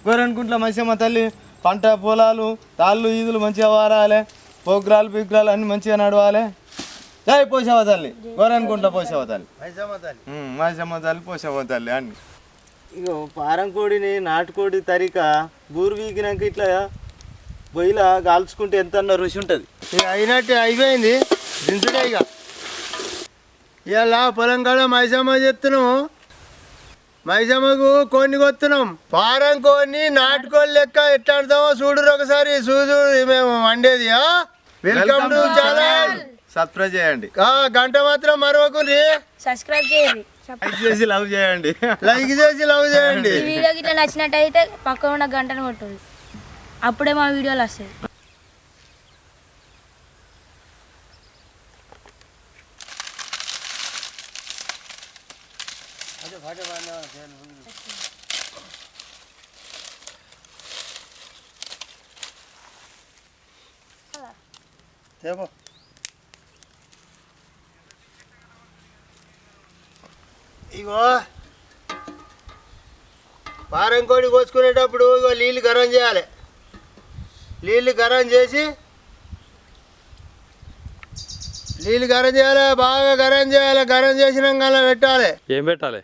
గోరెంకుంట్ల మైసమ్మ తల్లి పంట పొలాలు తాళ్ళు ఈదులు మంచిగా వారాలి, పోగ్రాలు పిగ్రాలు అన్నీ మంచిగా నడవాలి. జై పోషవ తల్లి, గోరెంకుంట్ల పోషవ తల్లి, మైసమ్మ తల్లి పోషవ తల్లి అన్ని. ఇగో పారం కోడిని నాటుకోడి తరిక బూరు వీకినాక ఇట్లా బొయ్యిలా కాల్చుకుంటే ఎంత రుచి ఉంటుంది. ఇక అయినట్టు అయిపోయింది దించుడే. ఇక ఇలా పొలం కాడ మైసమ్మ చెప్తున్నాము, మైసమ్మకు కొన్ని కొత్తున్నాం. పారం కోడిని నాటుకోడి లెక్క ఎట్లా ఆడతామో చూడరు ఒకసారి. చూడు మేము వండేది. వెల్కమ్ టు ఛానల్, సబ్స్క్రైబ్ చేయండి, గంట మాత్రం మరవకుండ్రి, సబ్స్క్రైబ్ చేయండి, లైక్ చేసి లవ్ చేయండి, లైక్ చేసి లవ్ చేయండి. ఈ వీడియో గిట్లా నచ్చినట్టయితే పక్కన ఉన్న గంటను కొట్టండి, అప్పుడే మా వీడియోలు వస్తాయి. ఇగో పారం కోడి కోసుకునేటప్పుడు ఇగో నీళ్ళు గరం చేయాలి. నీళ్ళు గరం చేసి బాగా గరం చేయాలి. గరం చేసినాక అలా పెట్టాలి. ఏం పెట్టాలి?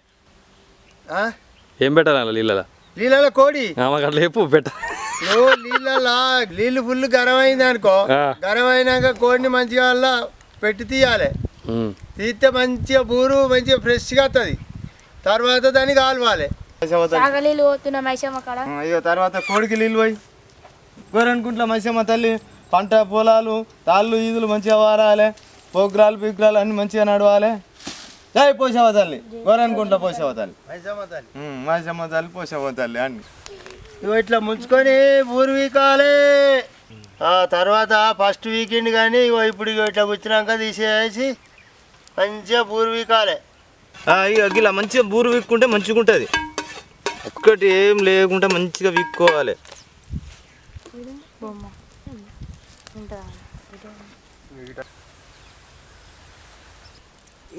ఏం పెట్టాలి అలా నీళ్ళలో కోడి అట్లా చెప్పు పెట్టాలి. నీళ్ళు ఫుల్ గరం అయింది అనుకో, గరం అయినాక కోడిని మంచిగా అలా పెట్టి తీయాలి. తీస్తే మంచిగా బూరు మంచిగా ఫ్రెష్గా వస్తుంది. తర్వాత దాన్ని కాలవాలి. అయ్యో తర్వాత కోడికి నీళ్ళు పోయి గోరెంకుంట్ల మైసమ్మ తల్లి పంట పొలాలు తాళ్ళు ఈదులు మంచిగా వారాలి, పోగ్రాలు పిగ్రాలు అన్నీ మంచిగా నడవాలి. జై పోషవ తల్లి, గోరెంకుంట్ల పోషవ తల్లి, మైసమ్మ తల్లి పోషవ తల్లి అన్ని. ఇవి ఇట్లా ముంచుకొని ఊరు వీకాలి. తర్వాత ఫస్ట్ వీకెండ్ కానీ ఇప్పుడు ఇట్లా కూర్చున్నాక తీసేసి మంచిగా బూరు వీకాలి. ఇక ఇలా మంచిగా బూరు వీక్కుంటే మంచిగా ఉంటుంది. ఒక్కటి ఏం లేకుండా మంచిగా వీక్కోవాలి.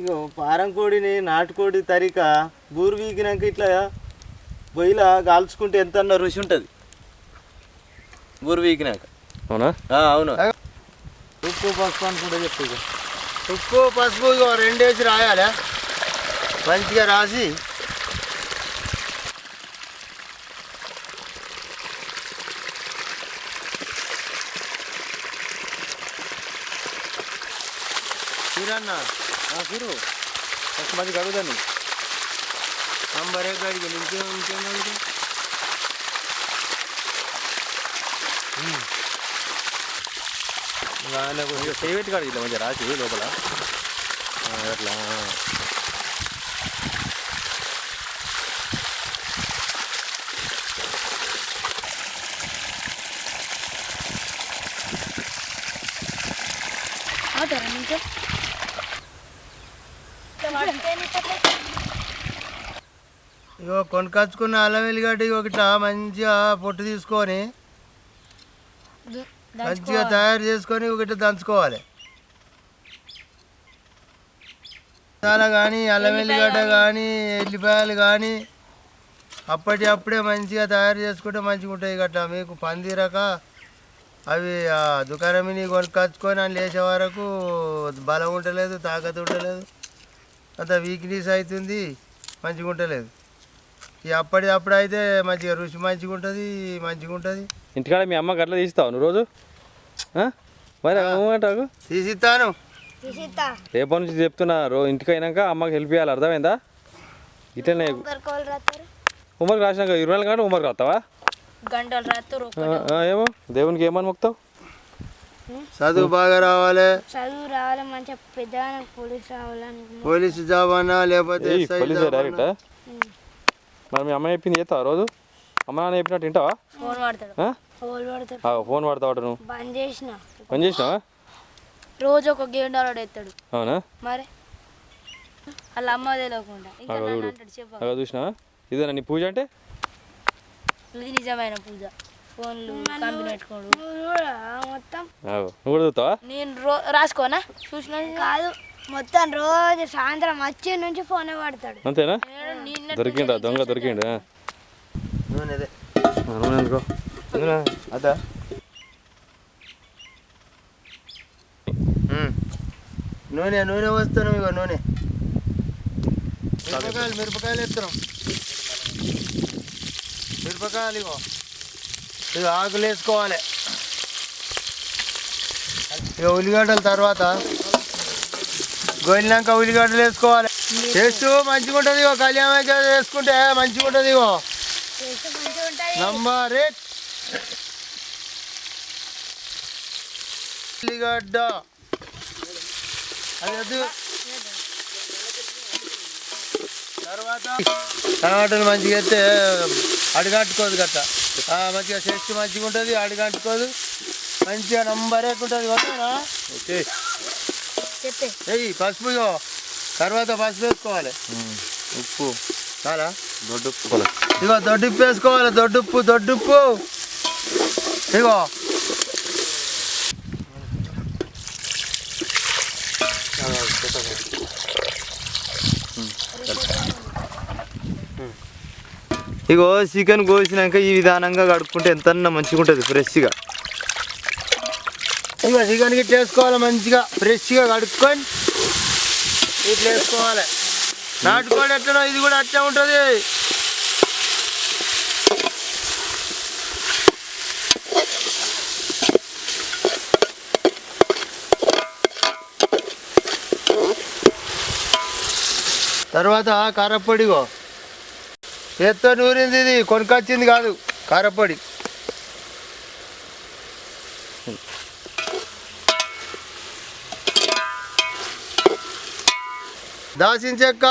ఇక పారం కోడిని నాటుకోడి తరిక బూరు వీకినాక ఇట్లా బొయ్యిలా కాల్చుకుంటే ఎంత రుచి ఉంటుంది బూరు వీకినాక. అవునా? అవును. ఉప్పు పసుపు అని కూడా చెప్పు. ఉప్పు పసుపు ఇక రెండేసి రాయాలి. మంచిగా రాసి అన్న ఫస్ట్ మంచిగా కడుగుతాను. నంబరే గడికి ఇంకేమడికి సేవెట్టి కాదు ఇట్లా మంచిగా రాసి లోపల అట్లా. ఇగో కొనుకొచ్చుకున్న అల్లం వెల్లిగడ్డ ఒకటి మంచిగా పొట్టు తీసుకొని మంచిగా తయారు చేసుకొని ఒకటి దంచుకోవాలి. మసాలా కానీ అల్లం వెల్లిగడ్డ కానీ ఎల్లిపాయలు కానీ అప్పుడే మంచిగా తయారు చేసుకుంటే మంచిగా ఉంటాయి. గట్లా మీకు పందిరక అవి దుకాణంని కొనుకొచ్చుకొని అని లేచే వరకు బలం ఉండలేదు, తాకత ఉండలేదు, అంత వీక్నెస్ అవుతుంది, మంచిగా ఉండలేదు. ఇక అప్పుడు అయితే మంచిగా రుచి మంచిగా ఉంటుంది. ఇంటికాడ మీ అమ్మకి అట్లా తీస్తావు నువ్వు రోజు? మరి ఏమంటావు? తీసిస్తాను. రేపటి నుంచి చెప్తున్నా, ఇంటికి అయినాక అమ్మకి హెల్ప్ చేయాలి, అర్థమైందా? ఇట్లనే హోంవర్క్ రాసినాక 24 గంటలు హోంవర్క్ రాస్తావా? ఏమో దేవునికి ఏమని మొక్తావు? చదువు బాగా రావాలి, మంచిగా పెద్ద పోలీసు జాబ్ అన్నా లేకపోతే డైరెక్ట్. మరి మీ అమ్మ చెప్పింది చేస్తావా రోజు? అమ్మ నాన్న చెప్పినట్టు వింటావా? ఫోన్ వాడతావు నువ్వు? బంద్ చేసినావా? రోజు ఒక గేమ్ డౌన్లోడ్ చేస్తాడు. అవునా? మరి అలా అమ్మ తెలియకుండా చూసినావా? ఇదేనా నీ పూజ అంటే? ఇది నిజమైన పూజ. ఫోన్లు పెట్టుకోడు మొత్తం. నువ్వు కూడా చూస్తావా? నేను రాసుకోనా? చూసిన కాదు, మొత్తం రోజు సాయంత్రం వచ్చి నుంచి ఫోనే వాడతాడు. అంతేనా? దొరికిండా దొంగ? దొరికిండు. ఇగో అదా నూనె నూనె వస్తున్నాం ఇగో నూనె మిరపకాయలు ఎత్తున్నాం మిరపకాయలు ఇగో ఇక ఆకులు వేసుకోవాలి ఇక ఉల్లిగడ్డల తర్వాత గోలినాక ఉల్లిగడ్డలు వేసుకోవాలి టేస్ట్ మంచిగా ఉంటుంది ఇగో కళ్యాణం వేసుకుంటే మంచిగా ఉంటుంది ఇగో నంబర్ 8 ఉల్లిగడ్డ అది తర్వాత టమాటాలు మంచిగా అయితే అడుగంటుకోదు గట్ట మంచిగా టేస్ట్ మంచిగా ఉంటుంది అడుగంటుకోదు మంచిగా నంబర్ 8 ఉంటుంది ఓకేనా ఓకే ఏయ్ పసుపు ఇగో తర్వాత పసుపు వేసుకోవాలి ఉప్పు చాలా దొడ్డుప్పు ఇగో దొడ్డుప్పు వేసుకోవాలి దొడ్డుప్పు ఇగో ఇగో చికెన్ కోసినాక ఈ విధానంగా కడుక్కుంటే ఎంత మంచిగా ఉంటుంది ఫ్రెష్గా ఇగో చికెన్ గిట్ల వేసుకోవాలి మంచిగా ఫ్రెష్గా కడుక్కొని ఇట్లా వేసుకోవాలి నాటుకోడి ఎట్లనో ఇది కూడా అట్లా ఉంటుంది తర్వాత కారపొడిగో చేత్తో నూరింది ఇది కొనుకొచ్చింది కాదు కారపొడి దాల్చిన చెక్క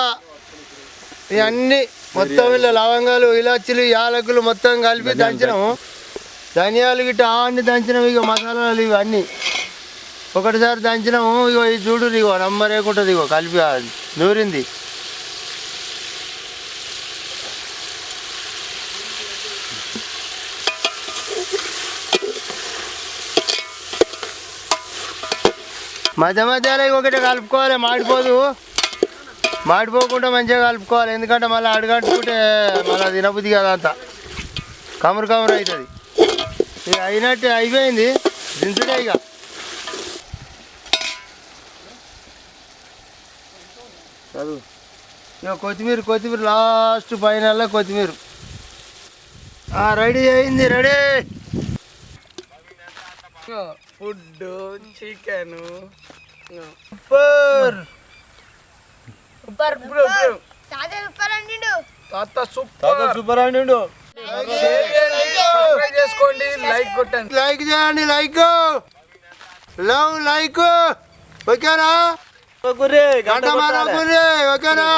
ఇవన్నీ మొత్తం ఇలా లవంగాలు ఇలాచీలు యాలకులు మొత్తం కలిపి దంచినాము ధనియాలు గిట్ట అన్ని దంచినాము ఇక మసాలాలు ఇవి అన్నీ ఒకటిసారి దంచినాము ఇగో ఈ చూడు ఇగో నంబర్ ఏకుంటుంది ఇగో కలిపి నూరింది మధ్య మధ్యలో ఒకటి కలుపుకోవాలి మాడిపోకుండా మంచిగా కలుపుకోవాలి ఎందుకంటే మళ్ళీ అడుగట్టుకుంటే మళ్ళీ తినబుద్ధి కదా అంతా కమురు అవుతుంది ఇక అయినట్టే అయిపోయింది దించుడే ఇక చదువు ఇక కొత్తిమీర లాస్ట్ పైన కొత్తిమీర రెడీ అయింది ready food chicken super super అండి లైక్ కొట్టండి లైక్ చేయండి లైక్ ఓకేనా ఓకేనా